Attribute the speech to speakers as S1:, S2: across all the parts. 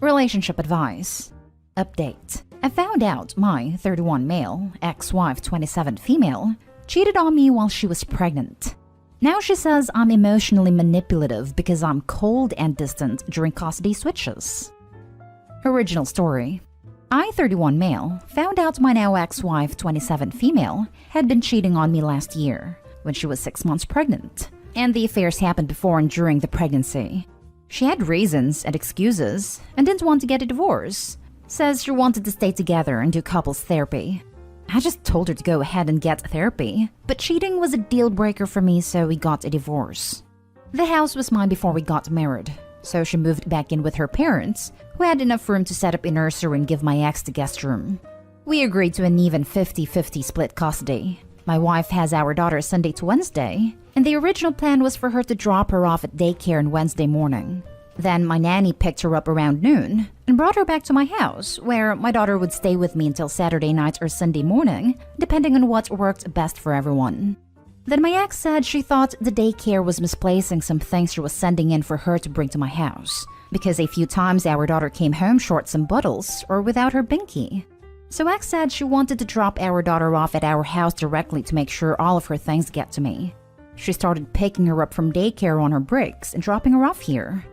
S1: Relationship advice. Update. I found out my 31 male, ex-wife 27 female, cheated on me while she was pregnant. Now she says I'm emotionally manipulative because I'm cold and distant during custody switches. Original story. I, 31 male, found out my now ex-wife 27 female had been cheating on me last year when she was 6 months pregnant, and the affairs happened before and during the pregnancy. She had reasons and excuses and didn't want to get a divorce. Says she wanted to stay together and do couples therapy. I just told her to go ahead and get therapy, but cheating was a deal breaker for me, so we got a divorce. The house was mine before we got married, so she moved back in with her parents, who had enough room to set up a nursery and give my ex the guest room. We agreed to an even 50-50 split custody. My wife has our daughter Sunday to Wednesday, and the original plan was for her to drop her off at daycare on Wednesday morning. Then my nanny picked her up around noon and brought her back to my house, where my daughter would stay with me until Saturday night or Sunday morning, depending on what worked best for everyone. Then my ex said she thought the daycare was misplacing some things she was sending in for her to bring to my house, because a few times our daughter came home short some bottles or without her binky. So ex said she wanted to drop our daughter off at our house directly to make sure all of her things get to me. She started picking her up from daycare on her breaks and dropping her off here.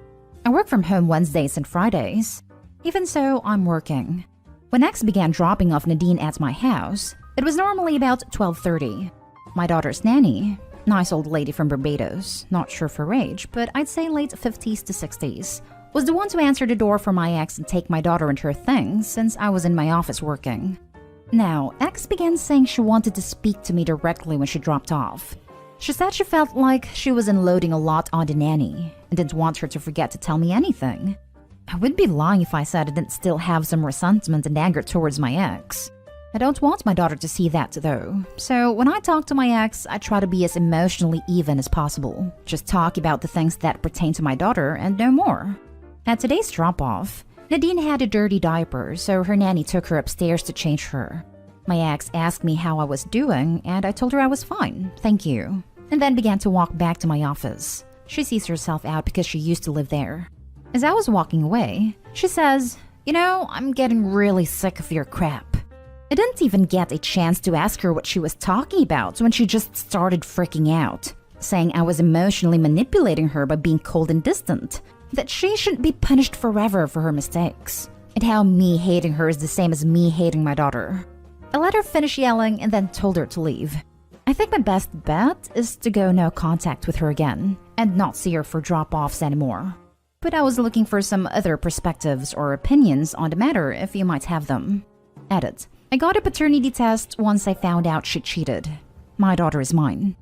S1: I work from home Wednesdays and Fridays. Even so, I'm working. When ex began dropping off Nadine at my house, it was normally about 12:30. My daughter's nanny, nice old lady from Barbados, not sure of her age, but I'd say late 50s to 60s, was the one to answer the door for my ex and take my daughter and her things since I was in my office working. Now, ex began saying she wanted to speak to me directly when she dropped off. She said she felt like she was unloading a lot on the nanny and didn't want her to forget to tell me anything. I would be lying if I said I didn't still have some resentment and anger towards my ex. I don't want my daughter to see that though, so when I talk to my ex, I try to be as emotionally even as possible. Just talk about the things that pertain to my daughter and no more. At today's drop-off, Nadine had a dirty diaper, so her nanny took her upstairs to change her. My ex asked me how I was doing, and I told her I was fine, thank you, and then began to walk back to my office. She sees herself out because she used to live there. As I was walking away, she says, "You know, I'm getting really sick of your crap." I didn't even get a chance to ask her what she was talking about when she just started freaking out, saying I was emotionally manipulating her by being cold and distant, that she shouldn't be punished forever for her mistakes, and how me hating her is the same as me hating my daughter. I let her finish yelling and then told her to leave. I think my best bet is to go no contact with her again and not see her for drop-offs anymore. But I was looking for some other perspectives or opinions on the matter if you might have them. Edit. I got a paternity test once I found out she cheated. My daughter is mine.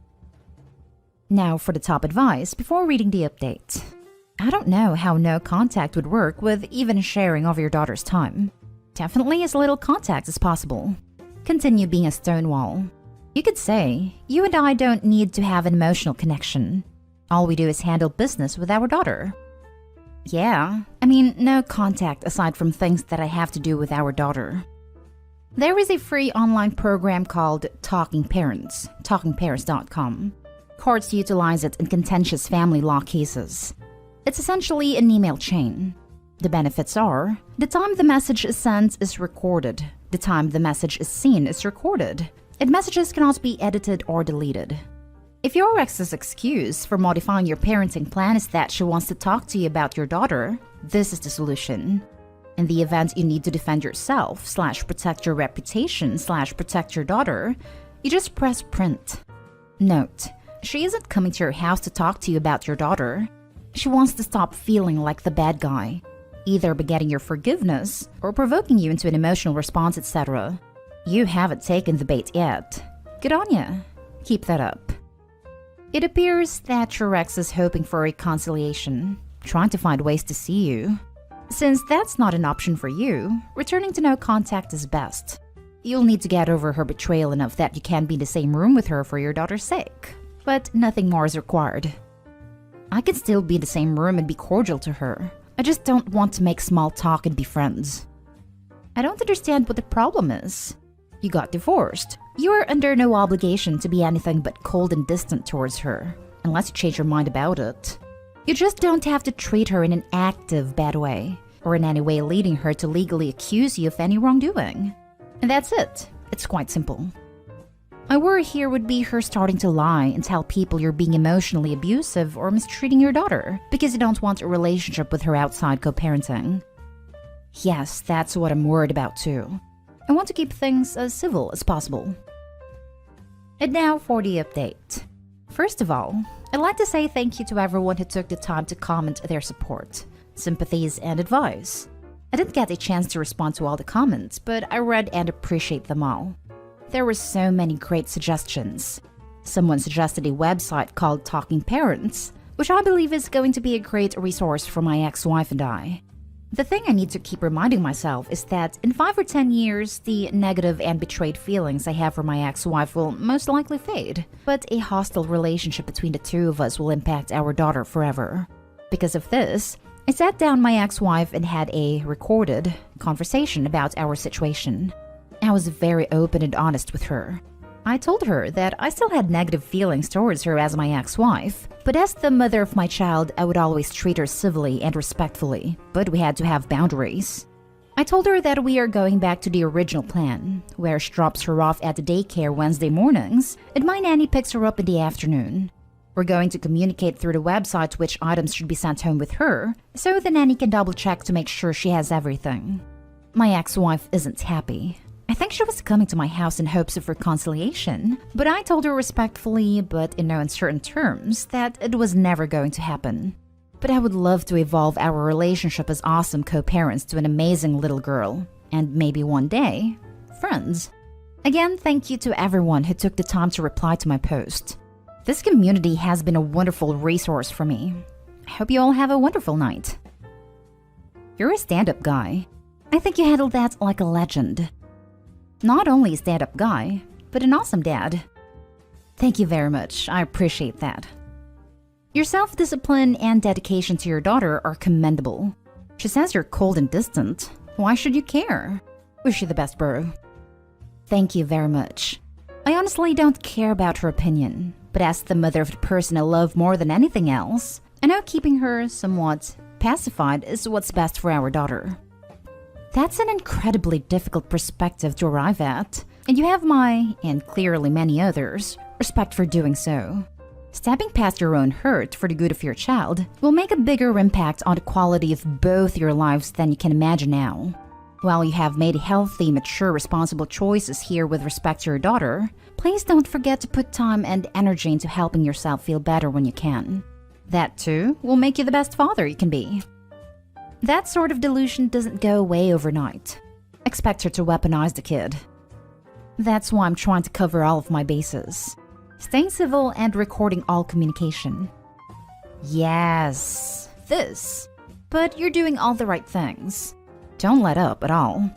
S1: Now for the top advice before reading the update. I don't know how no contact would work with even sharing of your daughter's time. Definitely as little contact as possible. Continue being a stonewall. You could say, you and I don't need to have an emotional connection. All we do is handle business with our daughter. Yeah, I mean, no contact aside from things that I have to do with our daughter. There is a free online program called Talking Parents, talkingparents.com. Courts utilize it in contentious family law cases. It's essentially an email chain. The benefits are, the time the message is sent is recorded. The time the message is seen is recorded. And messages cannot be edited or deleted. If your ex's excuse for modifying your parenting plan is that she wants to talk to you about your daughter, this is the solution. In the event you need to defend yourself / protect your reputation / protect your daughter, you just press print. Note, she isn't coming to your house to talk to you about your daughter. She wants to stop feeling like the bad guy, either by getting your forgiveness or provoking you into an emotional response, etc. You haven't taken the bait yet. Good on ya. Keep that up. It appears that your ex is hoping for reconciliation, trying to find ways to see you. Since that's not an option for you, returning to no contact is best. You'll need to get over her betrayal enough that you can be in the same room with her for your daughter's sake, but nothing more is required. I can still be in the same room and be cordial to her. I just don't want to make small talk and be friends. I don't understand what the problem is. You got divorced. You are under no obligation to be anything but cold and distant towards her, unless you change your mind about it. You just don't have to treat her in an active, bad way, or in any way leading her to legally accuse you of any wrongdoing. And that's it. It's quite simple. My worry here would be her starting to lie and tell people you're being emotionally abusive or mistreating your daughter because you don't want a relationship with her outside co-parenting. Yes, that's what I'm worried about too. I want to keep things as civil as possible. And now for the update. First of all, I'd like to say thank you to everyone who took the time to comment their support, sympathies, and advice. I didn't get a chance to respond to all the comments, but I read and appreciate them all. There were so many great suggestions. Someone suggested a website called Talking Parents, which I believe is going to be a great resource for my ex-wife and I. The thing I need to keep reminding myself is that in 5 or 10 years, the negative and betrayed feelings I have for my ex-wife will most likely fade, but a hostile relationship between the two of us will impact our daughter forever. Because of this, I sat down my ex-wife and had a recorded conversation about our situation. I was very open and honest with her. I told her that I still had negative feelings towards her as my ex-wife, but as the mother of my child, I would always treat her civilly and respectfully, but we had to have boundaries. I told her that we are going back to the original plan, where she drops her off at the daycare Wednesday mornings, and my nanny picks her up in the afternoon. We're going to communicate through the website which items should be sent home with her, so the nanny can double-check to make sure she has everything. My ex-wife isn't happy. I think she was coming to my house in hopes of reconciliation, but I told her respectfully, but in no uncertain terms, that it was never going to happen. But I would love to evolve our relationship as awesome co-parents to an amazing little girl, and maybe one day, friends. Again, thank you to everyone who took the time to reply to my post. This community has been a wonderful resource for me. I hope you all have a wonderful night. You're a stand-up guy. I think you handled that like a legend. Not only a stand-up guy, but an awesome dad. Thank you very much, I appreciate that. Your self-discipline and dedication to your daughter are commendable. She says you're cold and distant. Why should you care? Wish you the best, bro. Thank you very much. I honestly don't care about her opinion, but as the mother of the person I love more than anything else, I know keeping her somewhat pacified is what's best for our daughter. That's an incredibly difficult perspective to arrive at, and you have my, and clearly many others, respect for doing so. Stepping past your own hurt for the good of your child will make a bigger impact on the quality of both your lives than you can imagine now. While you have made healthy, mature, responsible choices here with respect to your daughter, please don't forget to put time and energy into helping yourself feel better when you can. That too will make you the best father you can be. That sort of delusion doesn't go away overnight. Expect her to weaponize the kid. That's why I'm trying to cover all of my bases. Staying civil and recording all communication. Yes, this. But you're doing all the right things. Don't let up at all.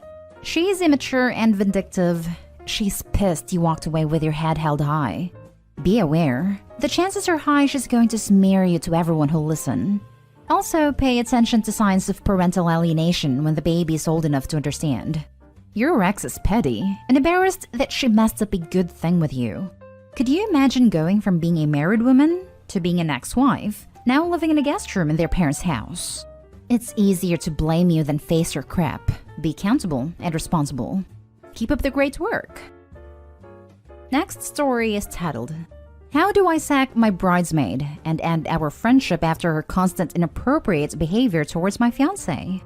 S1: She's immature and vindictive. She's pissed you walked away with your head held high. Be aware. The chances are high she's going to smear you to everyone who'll listen. Also, pay attention to signs of parental alienation when the baby is old enough to understand. Your ex is petty and embarrassed that she messed up a good thing with you. Could you imagine going from being a married woman to being an ex-wife, now living in a guest room in their parents' house? It's easier to blame you than face your crap. Be accountable and responsible. Keep up the great work. Next story is titled, How do I sack my bridesmaid and end our friendship after her constant inappropriate behavior towards my fiancé?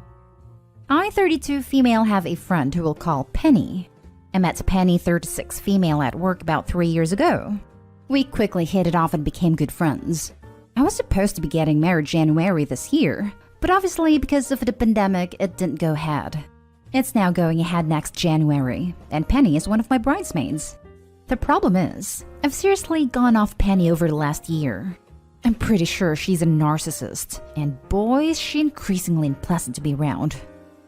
S1: I, 32 female, have a friend who we'll call Penny. I met Penny, 36 female, at work about 3 years ago. We quickly hit it off and became good friends. I was supposed to be getting married January this year, but obviously because of the pandemic, it didn't go ahead. It's now going ahead next January, and Penny is one of my bridesmaids. The problem is, I've seriously gone off Penny over the last year. I'm pretty sure she's a narcissist, and boy is she increasingly unpleasant to be around.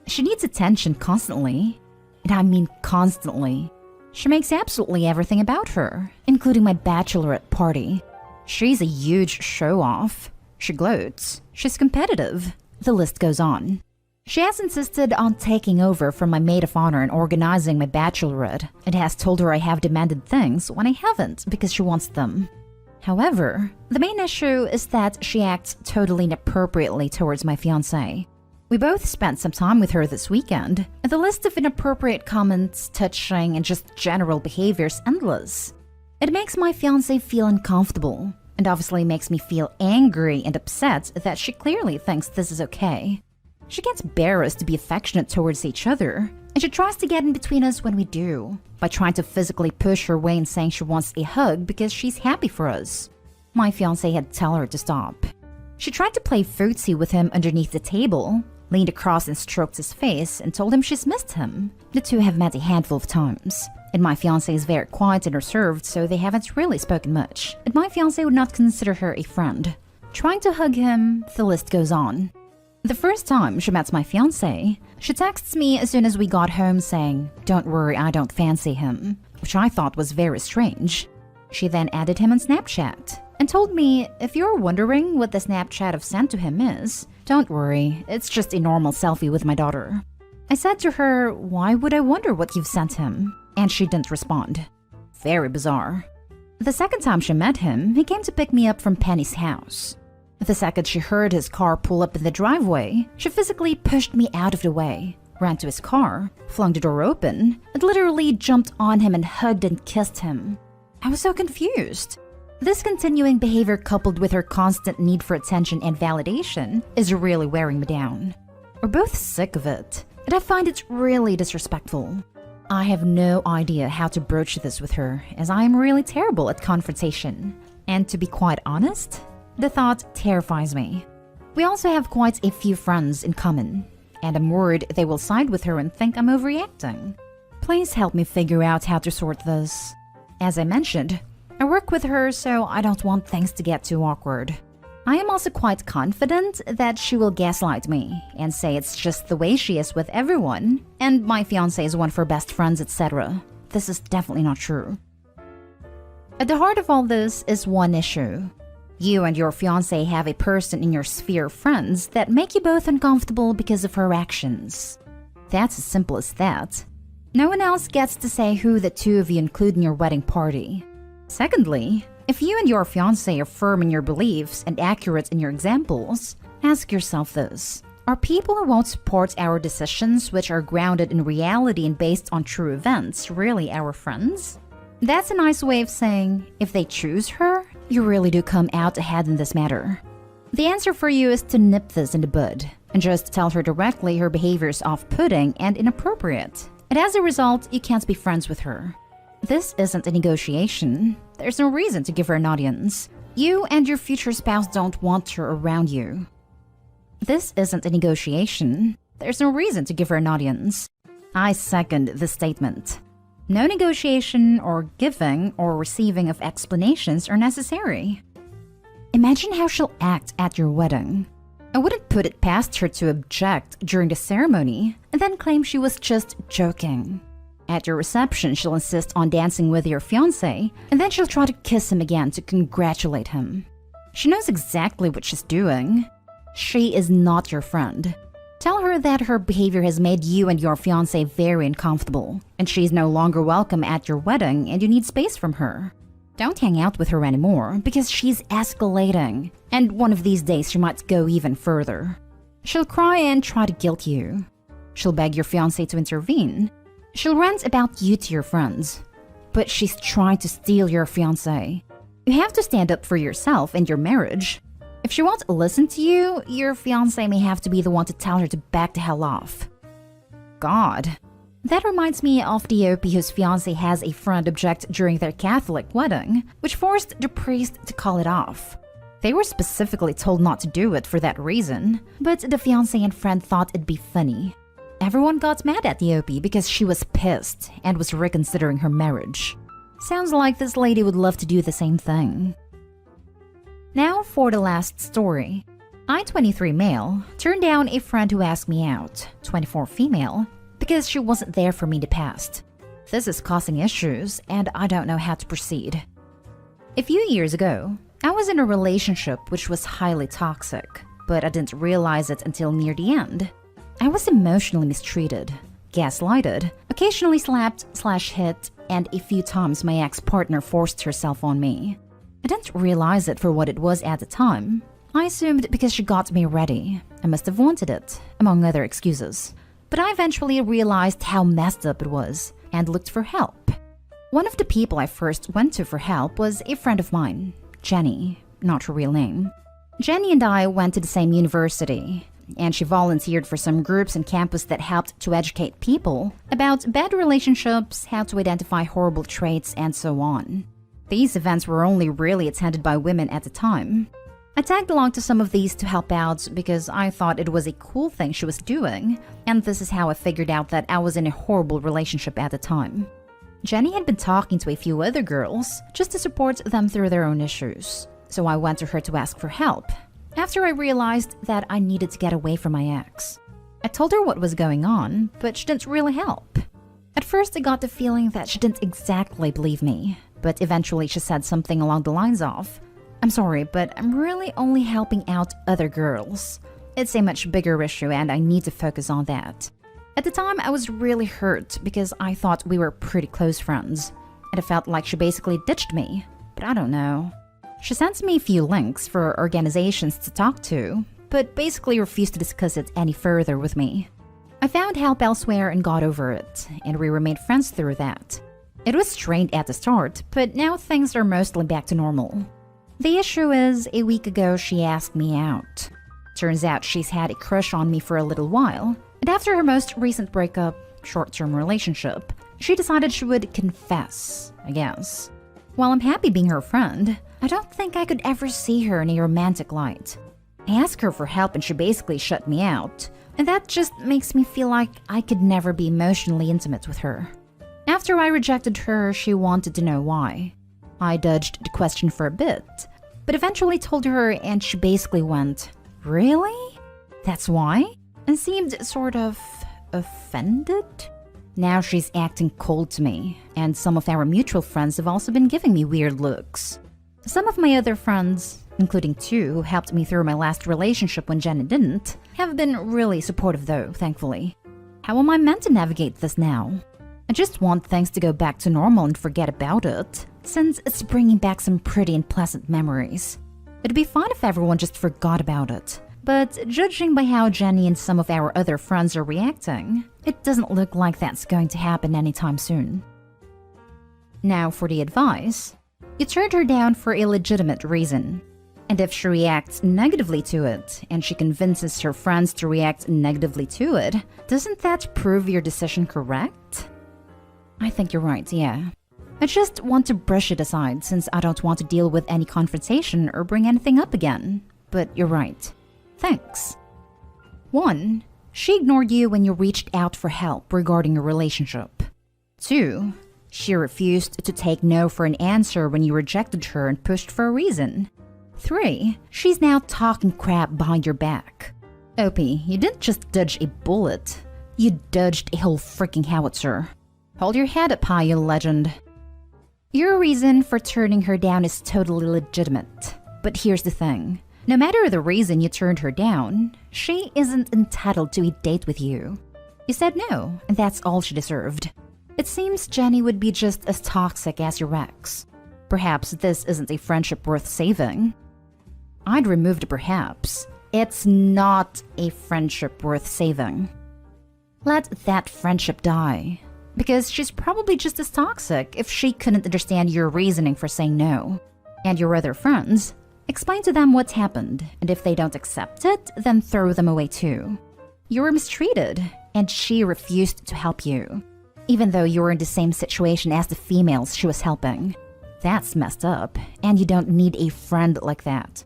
S1: She needs attention constantly, and I mean constantly. She makes absolutely everything about her, including my bachelorette party. She's a huge show-off. She gloats. She's competitive. The list goes on. She has insisted on taking over from my maid of honor and organizing my bachelorette, and has told her I have demanded things when I haven't because she wants them. However, the main issue is that she acts totally inappropriately towards my fiancé. We both spent some time with her this weekend, and the list of inappropriate comments, touching, and just general behavior is endless. It makes my fiancé feel uncomfortable, and obviously makes me feel angry and upset that she clearly thinks this is okay. She gets embarrassed to be affectionate towards each other, and she tries to get in between us when we do, by trying to physically push her way and saying she wants a hug because she's happy for us. My fiancé had to tell her to stop. She tried to play footsie with him underneath the table, leaned across and stroked his face, and told him she's missed him. The two have met a handful of times, and my fiancé is very quiet and reserved, so they haven't really spoken much. And my fiancé would not consider her a friend. Trying to hug him, the list goes on. The first time she met my fiancé, she texts me as soon as we got home saying, "Don't worry, I don't fancy him," which I thought was very strange. She then added him on Snapchat and told me, "If you're wondering what the Snapchat I've sent to him is, don't worry, it's just a normal selfie with my daughter." I said to her, "Why would I wonder what you've sent him?" And she didn't respond. Very bizarre. The second time she met him, he came to pick me up from Penny's house. The second she heard his car pull up in the driveway, she physically pushed me out of the way, ran to his car, flung the door open, and literally jumped on him and hugged and kissed him. I was so confused. This continuing behavior, coupled with her constant need for attention and validation, is really wearing me down. We're both sick of it, and I find it really disrespectful. I have no idea how to broach this with her, as I am really terrible at confrontation. And to be quite honest, the thought terrifies me. We also have quite a few friends in common, and I'm worried they will side with her and think I'm overreacting. Please help me figure out how to sort this. As I mentioned, I work with her, so I don't want things to get too awkward. I am also quite confident that she will gaslight me and say it's just the way she is with everyone, and my fiancé is one of her best friends, etc. This is definitely not true. At the heart of all this is one issue. You and your fiancé have a person in your sphere of friends that make you both uncomfortable because of her actions. That's as simple as that. No one else gets to say who the two of you include in your wedding party. Secondly, if you and your fiancé are firm in your beliefs and accurate in your examples, ask yourself this. Are people who won't support our decisions, which are grounded in reality and based on true events, really our friends? That's a nice way of saying, if they choose her, you really do come out ahead in this matter. The answer for you is to nip this in the bud, and just tell her directly her behavior is off-putting and inappropriate. And as a result, you can't be friends with her. This isn't a negotiation. There's no reason to give her an audience. You and your future spouse don't want her around you. This isn't a negotiation. There's no reason to give her an audience. I second this statement. No negotiation or giving or receiving of explanations are necessary. Imagine how she'll act at your wedding. I wouldn't put it past her to object during the ceremony and then claim she was just joking. At your reception, she'll insist on dancing with your fiancé, and then she'll try to kiss him again to congratulate him. She knows exactly what she's doing. She is not your friend. Tell her that her behavior has made you and your fiancé very uncomfortable, and she's no longer welcome at your wedding and you need space from her. Don't hang out with her anymore because she's escalating, and one of these days she might go even further. She'll cry and try to guilt you. She'll beg your fiancé to intervene. She'll rant about you to your friends, but she's trying to steal your fiancé. You have to stand up for yourself and your marriage. If she won't listen to you, your fiancé may have to be the one to tell her to back the hell off. God. That reminds me of the OP whose fiancé has a friend object during their Catholic wedding, which forced the priest to call it off. They were specifically told not to do it for that reason, but the fiancé and friend thought it'd be funny. Everyone got mad at the OP because she was pissed and was reconsidering her marriage. Sounds like this lady would love to do the same thing. Now for the last story. I, 23 male, turned down a friend who asked me out, 24 female, because she wasn't there for me in the past. This is causing issues and I don't know how to proceed. A few years ago, I was in a relationship which was highly toxic, but I didn't realize it until near the end. I was emotionally mistreated, gaslighted, occasionally slapped/hit, and a few times my ex-partner forced herself on me. I didn't realize it for what it was at the time. I assumed because she got me ready. I must have wanted it, among other excuses. But I eventually realized how messed up it was and looked for help. One of the people I first went to for help was a friend of mine, Jenny, not her real name. Jenny and I went to the same university, and she volunteered for some groups on campus that helped to educate people about bad relationships, how to identify horrible traits, and so on. These events were only really attended by women at the time. I tagged along to some of these to help out because I thought it was a cool thing she was doing, and this is how I figured out that I was in a horrible relationship at the time. Jenny had been talking to a few other girls just to support them through their own issues, so I went to her to ask for help, after I realized that I needed to get away from my ex. I told her what was going on, but she didn't really help. At first I got the feeling that she didn't exactly believe me, but eventually she said something along the lines of, "I'm sorry, but I'm really only helping out other girls. It's a much bigger issue and I need to focus on that." At the time, I was really hurt because I thought we were pretty close friends, and it felt like she basically ditched me, but I don't know. She sent me a few links for organizations to talk to, but basically refused to discuss it any further with me. I found help elsewhere and got over it, and we remained friends through that. It was strained at the start, but now things are mostly back to normal. The issue is, a week ago she asked me out. Turns out she's had a crush on me for a little while, and after her most recent breakup, short-term relationship, she decided she would confess, I guess. While I'm happy being her friend, I don't think I could ever see her in a romantic light. I asked her for help and she basically shut me out, and that just makes me feel like I could never be emotionally intimate with her. After I rejected her, she wanted to know why. I dodged the question for a bit, but eventually told her and she basically went, "Really? That's why?" and seemed sort of offended. Now she's acting cold to me, and some of our mutual friends have also been giving me weird looks. Some of my other friends, including two who helped me through my last relationship when Jenny didn't, have been really supportive though, thankfully. How am I meant to navigate this now? I just want things to go back to normal and forget about it, since it's bringing back some pretty unpleasant memories. It'd be fine if everyone just forgot about it. But judging by how Jenny and some of our other friends are reacting, it doesn't look like that's going to happen anytime soon. Now for the advice. You turned her down for a legitimate reason. And if she reacts negatively to it, and she convinces her friends to react negatively to it, doesn't that prove your decision correct? I think you're right, yeah. I just want to brush it aside since I don't want to deal with any confrontation or bring anything up again. But you're right. Thanks. 1. She ignored you when you reached out for help regarding a relationship. 2. She refused to take no for an answer when you rejected her and pushed for a reason. 3. She's now talking crap behind your back. OP, you didn't just dodge a bullet. You dodged a whole freaking howitzer. Hold your head up high, you legend. Your reason for turning her down is totally legitimate. But here's the thing. No matter the reason you turned her down, she isn't entitled to a date with you. You said no, and that's all she deserved. It seems Jenny would be just as toxic as your ex. Perhaps this isn't a friendship worth saving. I'd remove the perhaps. It's not a friendship worth saving. Let that friendship die. Because she's probably just as toxic if she couldn't understand your reasoning for saying no. And your other friends, explain to them what's happened, and if they don't accept it, then throw them away too. You were mistreated, and she refused to help you, even though you were in the same situation as the females she was helping. That's messed up, and you don't need a friend like that.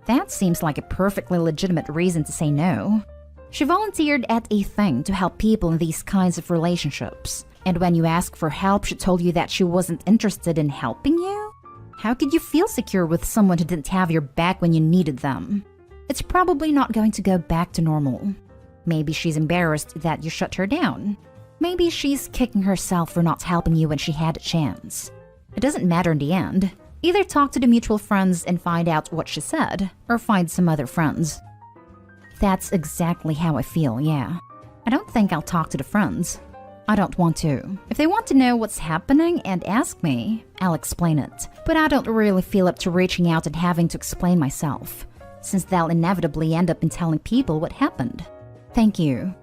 S1: That seems like a perfectly legitimate reason to say no. She volunteered at a thing to help people in these kinds of relationships, and when you asked for help, she told you that she wasn't interested in helping you? How could you feel secure with someone who didn't have your back when you needed them? It's probably not going to go back to normal. Maybe she's embarrassed that you shut her down. Maybe she's kicking herself for not helping you when she had a chance. It doesn't matter in the end. Either talk to the mutual friends and find out what she said, or find some other friends. That's exactly how I feel, yeah. I don't think I'll talk to the friends. I don't want to. If they want to know what's happening and ask me, I'll explain it. But I don't really feel up to reaching out and having to explain myself. since they'll inevitably end up in telling people what happened. Thank you.